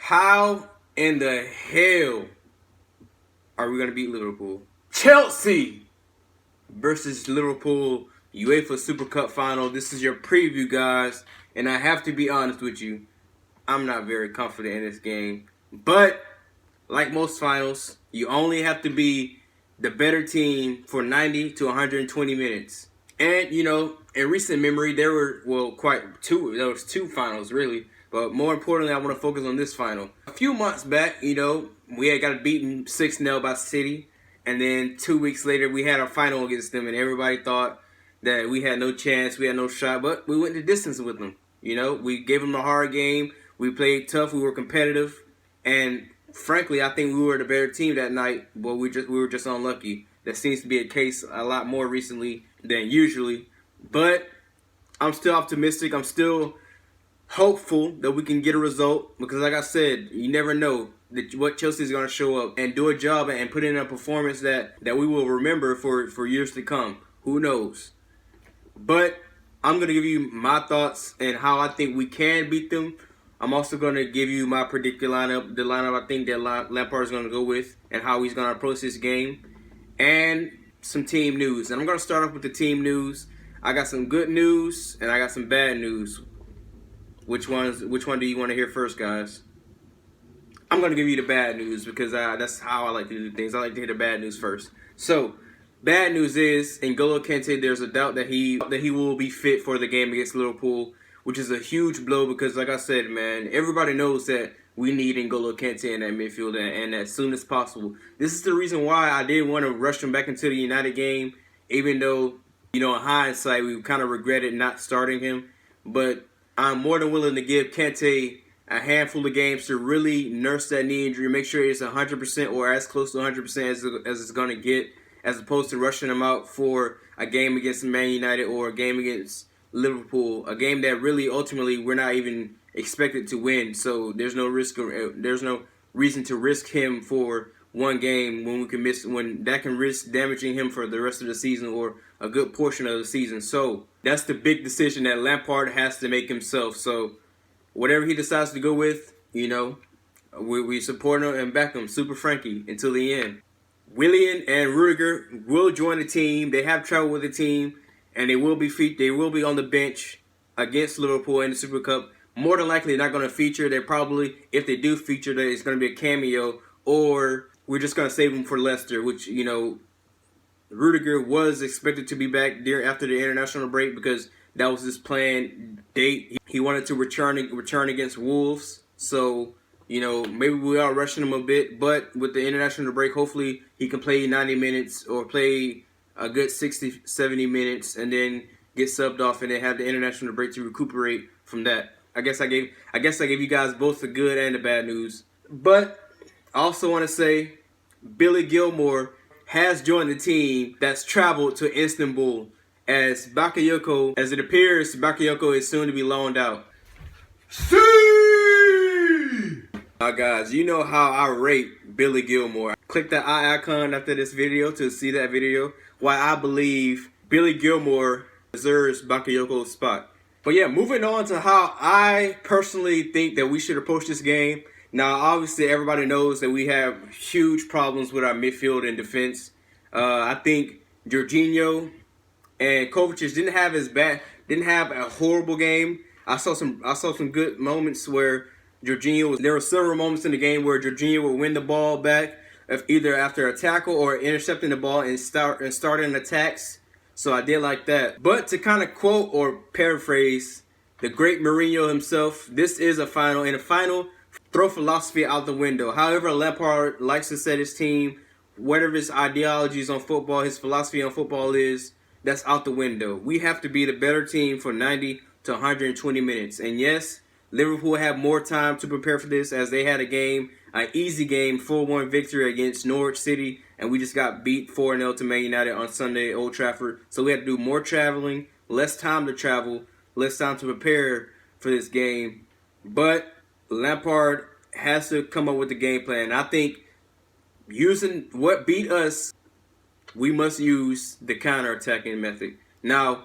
How in the hell are we going to beat Liverpool? Chelsea versus Liverpool UEFA Supercup final. This is your preview, guys. And I have to be honest with you, I'm not very confident in this game. But like most finals, you only have to be the better team for 90 to 120 minutes. And, you know, in recent memory, there was two finals, really. But more importantly, I want to focus on this final. A few months back, you know, we had got beaten 6-0 by City. And then 2 weeks later, we had our final against them. And everybody thought that we had no chance, we had no shot. But we went the distance with them. You know, we gave them a hard game. We played tough. We were competitive. And frankly, I think we were the better team that night. But we were just unlucky. That seems to be a case a lot more recently than usually. But I'm still optimistic. I'm still hopeful that we can get a result. Because like I said, you never know what Chelsea is going to show up and do a job and put in a performance that we will remember for years to come. Who knows? But I'm going to give you my thoughts and how I think we can beat them. I'm also going to give you my predicted lineup, the lineup I think that Lampard is going to go with, and how he's going to approach this game, and some team news. And I'm going to start off with the team news. I got some good news and I got some bad news. Which one do you want to hear first, guys? I'm going to give you the bad news because that's how I like to do things. I like to hear the bad news first. So, bad news is, Ngolo Kante, there's a doubt that he will be fit for the game against Liverpool, which is a huge blow because, like I said, man, everybody knows that we need Ngolo Kante in that midfield and as soon as possible. This is the reason why I did want to rush him back into the United game, even though, you know, in hindsight, we kind of regretted not starting him. But I'm more than willing to give Kante a handful of games to really nurse that knee injury, make sure it's 100% or as close to 100% as it's going to get, as opposed to rushing him out for a game against Man United or a game against Liverpool, a game that really ultimately we're not even expected to win. So there's no reason to risk him for one game when that can risk damaging him for the rest of the season or a good portion of the season. So that's the big decision that Lampard has to make himself. So whatever he decides to go with, you know, we support him and back him, Super Frankie, until the end. Willian and Rudiger will join the team. They have traveled with the team, and they will be on the bench against Liverpool in the Super Cup. More than likely, they're not going to feature. They probably, if they do feature, that it's going to be a cameo, or we're just going to save them for Leicester, which, you know, Rudiger was expected to be back after the international break because that was his planned date. He wanted to return against Wolves. So, you know, maybe we are rushing him a bit. But with the international break, hopefully he can play 90 minutes or play a good 60, 70 minutes and then get subbed off and then have the international break to recuperate from that. I guess I gave you guys both the good and the bad news. But I also want to say Gilmour has joined the team that's traveled to Istanbul as it appears Bakayoko is soon to be loaned out. See! Now guys, you know how I rate Gilmour. Click that eye icon after this video to see that video. Why I believe Gilmour deserves Bakayoko's spot. But yeah, moving on to how I personally think that we should approach this game. Now, obviously, everybody knows that we have huge problems with our midfield and defense. I think Jorginho and Kovacic didn't have a horrible game. I saw some good moments where there were several moments in the game where Jorginho would win the ball back, either after a tackle or intercepting the ball and starting attacks. So I did like that. But to kind of quote or paraphrase the great Mourinho himself, this is a final. In a final, throw philosophy out the window. However, Lampard likes to set his team, whatever his ideologies on football, his philosophy on football is, that's out the window. We have to be the better team for 90 to 120 minutes. And yes, Liverpool have more time to prepare for this as they had an easy game, 4-1 victory against Norwich City, and we just got beat 4-0 to Man United on Sunday at Old Trafford. So we had to do more traveling, less time to travel, less time to prepare for this game. But Lampard has to come up with the game plan. I think using what beat us, we must use the counter-attacking method. Now,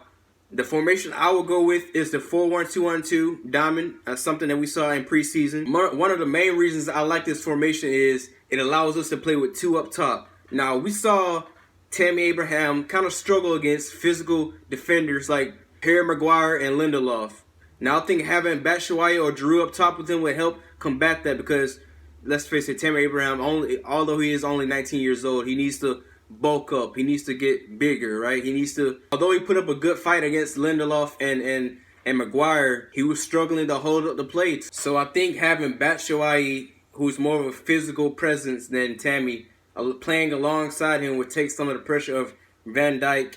The formation I will go with is the 4-1-2-1-2 diamond. Something that we saw in preseason. One of the main reasons I like this formation is it allows us to play with two up top. Now, we saw Tammy Abraham kind of struggle against physical defenders like Harry Maguire and Lindelof. Now, I think having Batshuayi or Giroud up top with him would help combat that because, let's face it, Tammy Abraham, although he is only 19 years old, he needs to bulk up. He needs to get bigger, right? He needs to, although he put up a good fight against Lindelof and Maguire, he was struggling to hold up the plate. So I think having Batshuayi, who's more of a physical presence than Tammy, playing alongside him would take some of the pressure of Van Dijk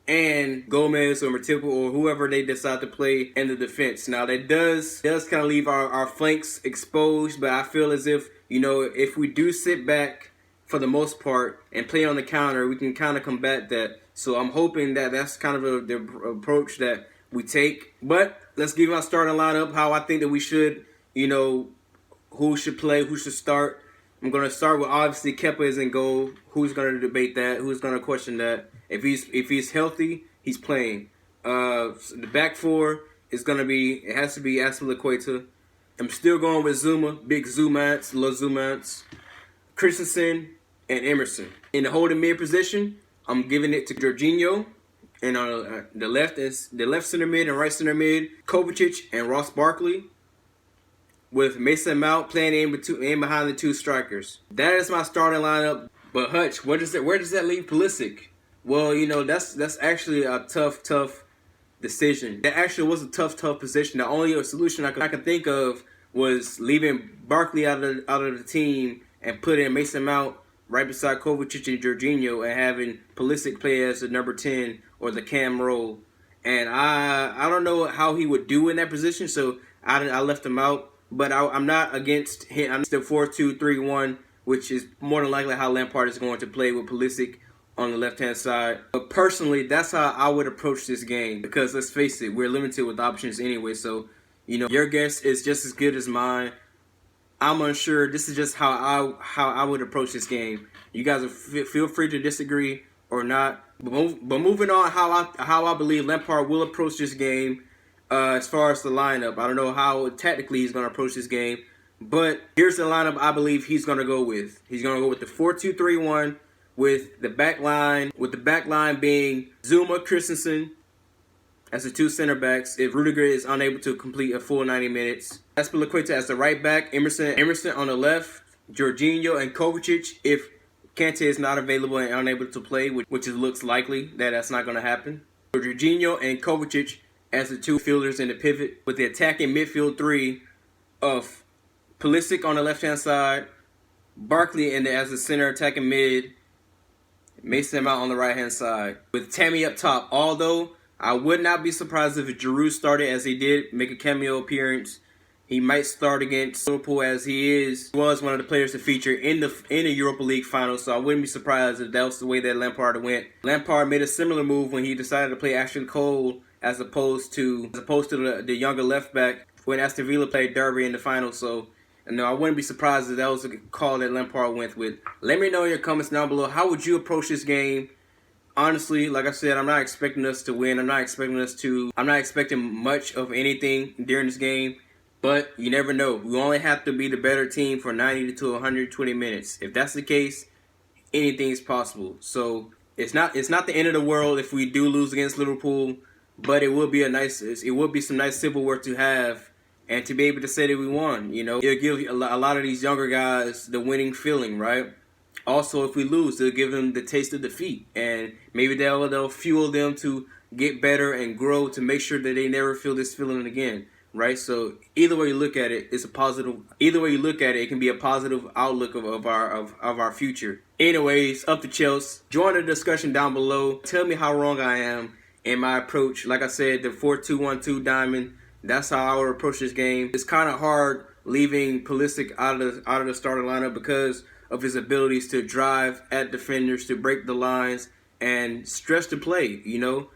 and Gomez or Matip or whoever they decide to play in the defense. Now that does kind of leave our flanks exposed, but I feel as if, you know, if we do sit back for the most part and play on the counter, we can kind of combat that. So I'm hoping that that's kind of the approach that we take. But let's give our starting lineup, how I think that we should, you know, who should play, who should start. I'm going to start with, obviously, Kepa is in goal. Who's going to debate that? Who's going to question that? If he's healthy, he's playing. The back four is going to be, it has to be Aspilicueta. I'm still going with Zuma, big Zumants, little Zumants, Christensen, and Emerson. In the holding mid position, I'm giving it to Jorginho. And on the left is the left center mid and right center mid, Kovacic and Ross Barkley, with Mason Mount playing in behind the two strikers. That is my starting lineup. But Hutch, where does that leave Pulisic? Well, you know, that's actually a tough decision. That actually was a tough position. The only solution I could think of was leaving Barkley out of the team and putting Mason Mount right beside Kovacic and Jorginho and having Pulisic play as the number 10 or the cam role. And I don't know how he would do in that position, so I left him out. But I'm not against him. I'm still 4-2-3-1, which is more than likely how Lampard is going to play with Pulisic on the left-hand side. But personally, that's how I would approach this game. Because let's face it, we're limited with options anyway. So, you know, your guess is just as good as mine. I'm unsure. This is just how I would approach this game. You guys feel free to disagree or not. But moving on, how I believe Lampard will approach this game. As far as the lineup, I don't know how tactically he's going to approach this game, but here's the lineup I believe he's going to go with. He's going to go with the 4-2-3-1 with the back line being Zuma, Christensen as the two center backs if Rudiger is unable to complete a full 90 minutes. Aspilicueta as the right back, Emerson on the left, Jorginho and Kovacic if Kante is not available and unable to play, which looks likely that that's not going to happen. Jorginho and Kovacic as the two fielders in the pivot, with the attacking midfield three of Pulisic on the left-hand side, Barkley as the center attacking mid, Mason Mount on the right-hand side, with Tammy up top. Although I would not be surprised if Giroud started, as he did make a cameo appearance. He might start against Liverpool, as he was one of the players to feature in the Europa League final. So I wouldn't be surprised if that was the way that Lampard went. Lampard made a similar move when he decided to play Ashley Cole as opposed to the younger left back when Aston Villa played Derby in the final. So, no, I wouldn't be surprised if that was a call that Lampard went with. Let me know in your comments down below. How would you approach this game? Honestly, like I said, I'm not expecting us to win. I'm not expecting much of anything during this game. But you never know. We only have to be the better team for 90 to 120 minutes. If that's the case, anything is possible. So it's not the end of the world if we do lose against Liverpool. But it will be some nice silverware to have, and to be able to say that we won. You know, it'll give a lot of these younger guys the winning feeling, right? Also, if we lose, it'll give them the taste of defeat, and maybe they'll fuel them to get better and grow to make sure that they never feel this feeling again, right? So either way you look at it, it's a positive. Either way you look at it, it can be a positive outlook of our future. Anyways, up to Chelsea. Join the discussion down below. Tell me how wrong I am in my approach. Like I said, the 4-2-1-2 diamond, that's how I would approach this game. It's kind of hard leaving Pulisic out of the starting lineup because of his abilities to drive at defenders, to break the lines, and stretch the play. You know,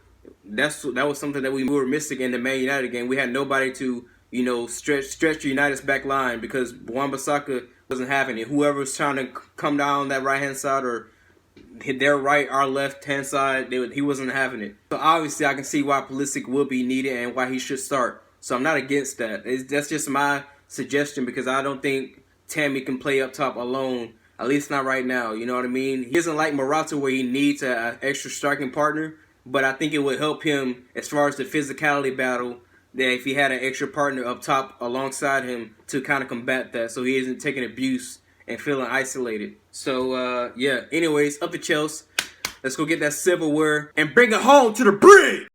that was something that we were missing in the Man United game. We had nobody to, you know, stretch United's back line because Wan-Bissaka wasn't having it. Whoever was trying to come down that right-hand side or their right, our left-hand side, he wasn't having it. So obviously I can see why Pulisic will be needed and why he should start. So I'm not against that. That's just my suggestion because I don't think Tammy can play up top alone, at least not right now. You know what I mean? He isn't like Morata where he needs an extra striking partner, but I think it would help him as far as the physicality battle that if he had an extra partner up top alongside him to kind of combat that so he isn't taking abuse and feeling isolated. So, yeah. Anyways, up to Chelsea. Let's go get that silverware and bring it home to the bridge.